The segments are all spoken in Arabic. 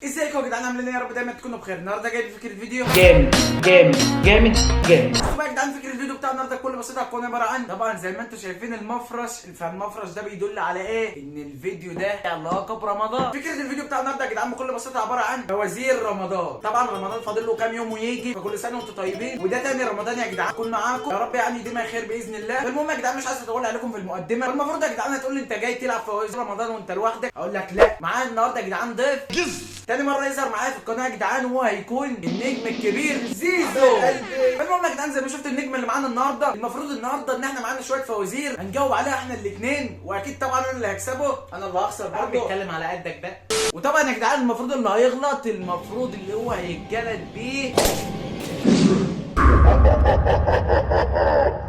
ازيكم يا جدعان عاملين ايه؟ يا رب دايما تكونوا بخير. النهارده جايب فكره فيديو جامد جامد جامد جامد. بصوا بقى يا جدعان، فكره الفيديو بتاع النهارده بكل بساطه هتكون عباره عن طبعا زي ما انتم شايفين المفرش، فالمفرش ده بيدل على ايه؟ ان الفيديو ده له علاقه برمضان. فكره الفيديو بتاع النهارده يا جدعان بكل بساطه عباره عن فوازير رمضان. طبعا رمضان فاضل له كام يوم ويجي، فكل سنه وانتم طيبين، وده تاني رمضان يا جدعان اكون معاكم، يا رب يعني يديمها خير باذن الله. المهم يا جدعان مش عايز اطول عليكم في المقدمه، فالمفروض يا جدعان هتقول لي انت جاي تلعب فوازير رمضان وانت لوحدك، اقول لك لا، معايا النهارده يا جدعان ضيف تاني مره يظهر معايا في القناه يا جدعان، وهو هيكون النجم الكبير زيزو. فالمهم يا جدعان زي ما شفت النجم اللي معانا النهارده، المفروض النهارده ان احنا معانا شويه فوازير هنجاوب عليها احنا الاثنين، واكيد طبعا انا اللي هكسبه، انا اللي هخسر برضه. بيتكلم على قدك ده. وطبعا يا جدعان المفروض اللي هيغلط المفروض اللي هو هيتجلد بيه.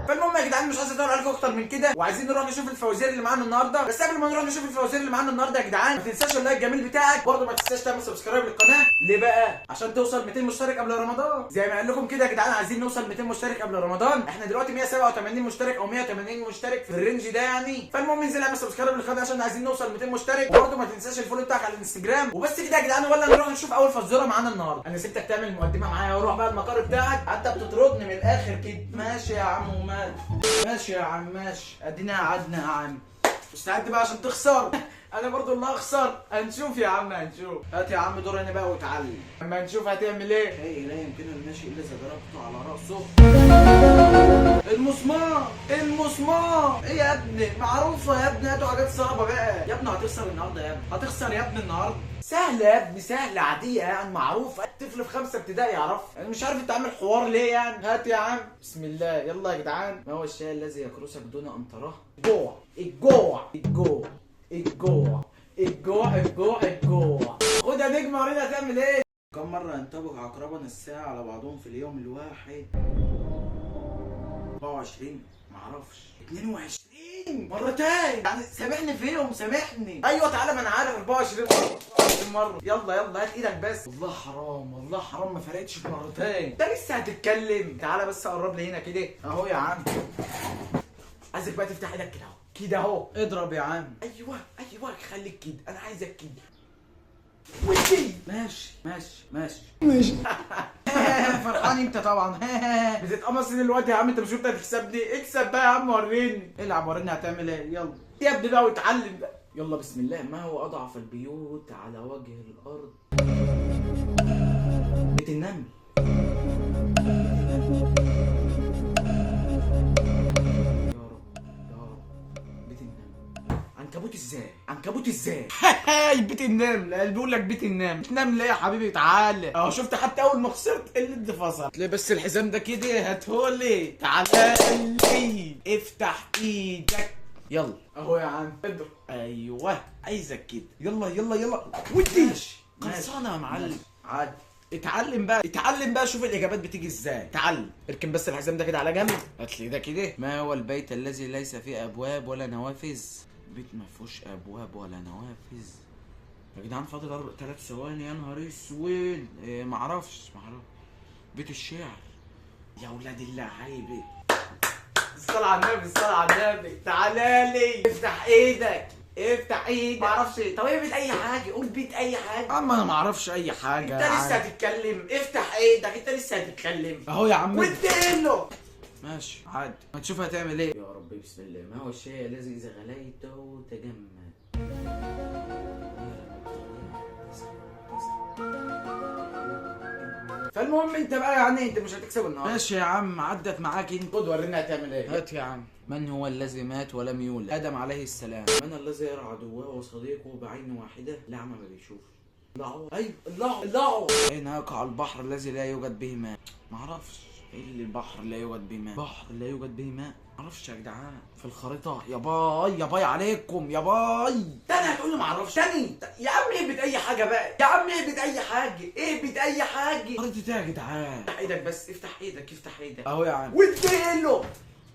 فالمهم يا جدعان مش عايز اطول عليكم اكتر من كده، وعايزين نروح نشوف الفوازير اللي معانا النهارده. بس قبل ما نروح نشوف الفوازير اللي معانا النهارده يا جدعان ما تنساش اللايك الجميل بتاعك، برضه ما تنساش تعمل سبسكرايب للقناه. ليه بقى؟ عشان توصل 200 مشترك قبل رمضان. زي ما قال لكم كده يا جدعان عايزين نوصل 200 مشترك قبل رمضان. احنا دلوقتي 187 مشترك او 180 مشترك في الرينج ده يعني. فالمهم انزل اعمل سبسكرايب للقناه عشان عايزين نوصل 200 مشترك، وبرضه ما تنساش الفولو بتاعك على الانستجرام. وبس كده يا جدعان، ولا نروح نشوف اول فزوره معانا النهارده. انا سبتك تعمل المقدمه معايا وروح بقى المقر بتاعك، حتى بتطردني من الاخر كده. ماشي يا عم ومال، ماشي يا عم ماشي، ادينا قعدنا يا عم. مستعد بقى عشان تخسر؟ انا برضو اللي هخسر. هنشوف يا عم هنشوف. هات يا عم دور انا بقى واتعلم اما نشوف هتعمل ايه. هي لا يمكن الماشي الا اذا ضربته على راسه. المسمار المسمار. ايه يا ابني؟ معروفه يا ابني، هاتوا حاجات صعبه بقى. يا ابني هتخسر النهارده، يا ابني هتخسر يا ابني النهارده. سهله يا ابني، سهله عاديه يعني، معروفه، الطفل في 5 ابتدائي يعرف. انا مش عارف انت عامل حوار ليه يعني. هات يا عم بسم الله. يلا يا جدعان، ما هو الشيء الذي يكرسك دون ان تراه؟ الجوع الجوع الجوع الجوع الجوع الجوع الجوع. خد يا نجم ورينا هتعمل ايه. كم مره ينطبق عقربا الساعه على بعضهم في اليوم الواحد؟ 24. معرفش. 22 مرتين يعني. سامحني فيهم سامحني. ايوه تعالى، ما انا عارف 24 مره. 24 مره. يلا يلا هات ايدك بس. والله حرام والله حرام، ما فرقتش في مرتين. انت لسه هتتكلم. تعالى بس قرب لي هنا كده اهو يا عم. عايزك بقى تفتح ايدك كده اهو، كده اهو. اضرب يا عم. ايوه ايوه خليك كده، انا عايزك كده. ودي ماشي ماشي ماشي ماشي. فرحان انت طبعا. بتتقمص دلوقتي يا عم. انت مش قلت هتكسبني؟ اكسب بقى يا عم وريني. العب وريني هتعمل ايه. يلا يا ابني بقى واتعلم بقى. يلا بسم الله. ما هو اضعف البيوت على وجه الارض؟ بيت النمل. عنكبوت ازاي؟ عنكبوت ازاي؟ بيت النمل. اللي بيقول لك بيت النمل. نمل ايه يا حبيبي؟ تعالى اهو. شفت حتى اول ما خسرت اللي انت فصل. ليه بس الحزام ده كده؟ هاتهولي. تعالى لي. افتح ايدك. يلا اهو يا عم اضرب. ايوه عايزك كده. يلا يلا يلا ودي. خلصانه يا معلم. عادي. اتعلم بقى اتعلم بقى، شوف الاجابات بتيجي ازاي. اتعلم. اركن بس الحزام ده كده على جنب. هات لي ده كده. ما هو البيت الذي ليس فيه ابواب ولا نوافذ؟ بيت ما فيهوش ابواب ولا نوافذ يا جدعان. فاضل 3 ثواني. يا نهار اسود. معرفش. بيت الشعر. يا ولاد اللعيبه. الصلاة على النبي الصلاة على النبي. تعالى لي. افتح ايدك افتح ايدك. معرفش. طب ايه بيت اي حاجه؟ قول بيت اي حاجه. اما انا معرفش اي حاجه. انت لسه هتتكلم. افتح ايدك. انت لسه هتتكلم اهو يا عم. له ماشي عادي. ما تشوف هتعمل ايه. يا رب بسم الله. ما هو الشيء الذي اذا غليته تجمد؟ فالمهم انت بقى يعني انت مش هتكسب النهارده. ماشي يا عم عدت معاك انت. خد ورينا هتعمل ايه. هات يا عم. من هو الذي مات ولم يولد؟ ادم عليه السلام. من الذي يرى عدوه وصديقه بعين واحده؟ الاعمى ما بيشوفش. اللعو. ايوه اللعو. اين يقع البحر الذي لا يوجد به ماء؟ معرفش. ايه اللي البحر لا يوجد به ماء؟ بحر لا يوجد به ماء؟ معرفش يا جدعان. في الخريطه. يا باي يا باي عليكم يا باي. تاني هتقول لي معرفش تاني؟ يا عم اهبط اي حاجه بقى يا عم. اهبط اي حاجه. اهبط اي حاجه. خريطه يا جدعان. افتح ايدك بس. افتح ايدك افتح ايدك اهو يا عم. له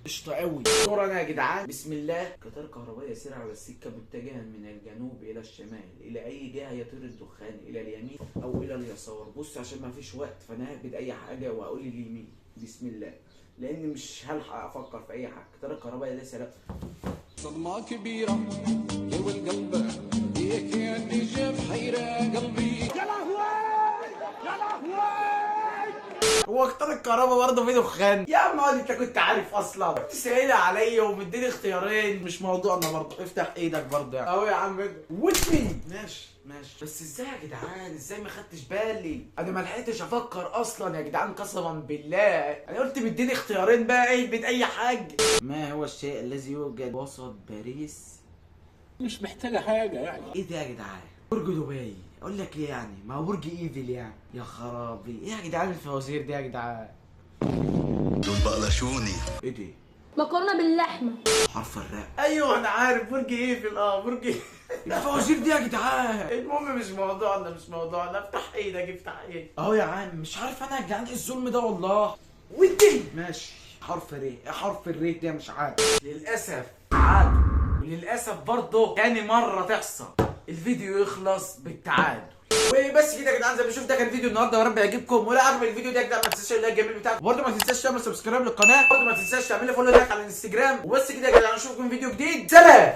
قشطه قوي. دور انا يا جدعان. بسم الله. قطار كهربائي يسير على السكه متجها من الجنوب الى الشمال. الى اي جهه يطير الدخان؟ الى اليمين او الى اليسار؟ بص عشان ما فيش وقت فانا ههبط اي حاجه واقول اليمين. بسم الله. لاني مش هلحق افكر في اي حاجه. قطار الكهربائي ليس لا. صدمه كبيره جوا القلب. هيك يعني جاب حيره قلبي. يا لهوي. هو اختار الكهرباء برضه في دخان يا عم. انت كنت عارف اصلا، كنت سائلها عليا ومديني اختيارين. مش موضوعنا برضه، افتح ايدك برضه يعني. اهو يا عم وتني. ماشي بس ازاي يا جدعان؟ ازاي ما خدتش بالي؟ انا ما لحقتش افكر اصلا يا جدعان قسما بالله. انا قلت مديني اختيارين بقى ايه بين اي حاجه. ما هو الشيء الذي يوجد وسط باريس؟ مش محتاجة حاجة يعني. ايه ده يا جدعان؟ برج دبي. اقول لك ايه يعني؟ ما هو برج ايفل يعني. يا خرابي ايه يا جدعان الفوازير دي يا جدعان؟ دول بقلشوني. ايه دي؟ مكرونه باللحمه. حرف الراء. ايوه انا عارف برج ايفل. برج ايه الفوازير دي يا جدعان؟ المهم مش موضوعنا. افتح ايدك. اهو يا عم مش عارف انا يا جدعان ايه الظلم ده والله. ودي ماشي. حرف ري. ايه حرف الري ده؟ مش عارف للاسف. تعادل. وللاسف برضه تاني مره تحصل الفيديو يخلص بالتعادل. وبس كده يا جدعان، زي ما شفت ده كان فيديو النهارده، يا رب يعجبكم. ولا عجبك الفيديو ده يا جدعان ما تنساش اللايك الجميل بتاعك، وبرده ما تنساش تعمل سبسكرايب للقناه، وبرده ما تنساش تعمل لي فولو على الانستجرام. وبس كده يا جدعان، اشوفكم في فيديو جديد. سلام.